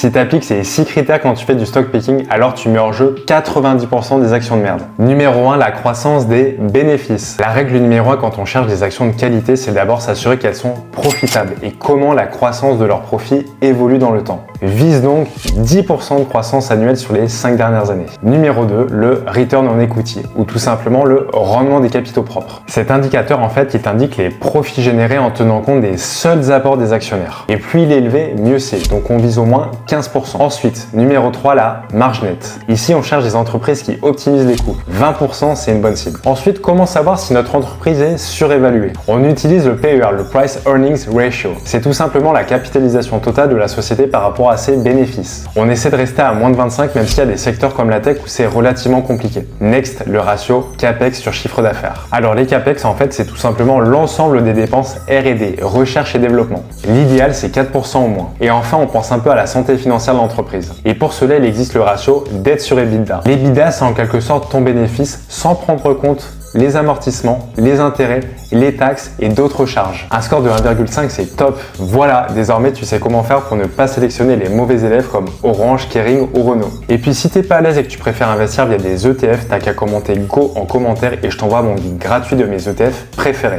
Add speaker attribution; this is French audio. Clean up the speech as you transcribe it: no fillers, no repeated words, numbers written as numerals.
Speaker 1: Si tu appliques ces 6 critères quand tu fais du stock picking, alors tu mets en jeu 90% des actions de merde. Numéro 1, la croissance des bénéfices. La règle numéro 1 quand on cherche des actions de qualité, c'est d'abord s'assurer qu'elles sont profitables et comment la croissance de leurs profits évolue dans le temps. Vise donc 10% de croissance annuelle sur les 5 dernières années. Numéro 2, le return on equity, ou tout simplement le rendement des capitaux propres. Cet indicateur en fait, il t'indique les profits générés en tenant compte des seuls apports des actionnaires. Et plus il est élevé, mieux c'est. Donc on vise au moins 15%. Ensuite, numéro 3, la marge nette. Ici, on cherche des entreprises qui optimisent les coûts. 20%, c'est une bonne cible. Ensuite, comment savoir si notre entreprise est surévaluée? On utilise le PER, le Price Earnings Ratio. C'est tout simplement la capitalisation totale de la société par rapport à ses bénéfices. On essaie de rester à moins de 25, même s'il y a des secteurs comme la tech où c'est relativement compliqué. Next, le ratio CAPEX sur chiffre d'affaires. Alors les CAPEX, en fait, c'est tout simplement l'ensemble des dépenses R&D, recherche et développement. L'idéal, c'est 4% au moins. Et enfin, on pense un peu à la santé financière de l'entreprise. Et pour cela, il existe le ratio dette sur EBITDA. L'EBITDA, c'est en quelque sorte ton bénéfice sans prendre compte les amortissements, les intérêts, les taxes et d'autres charges. Un score de 1,5, c'est top. Voilà, désormais tu sais comment faire pour ne pas sélectionner les mauvais élèves comme Orange, Kering ou Renault. Et puis si t'es pas à l'aise et que tu préfères investir via des ETF, t'as qu'à commenter Go en commentaire et je t'envoie mon guide gratuit de mes ETF préférés.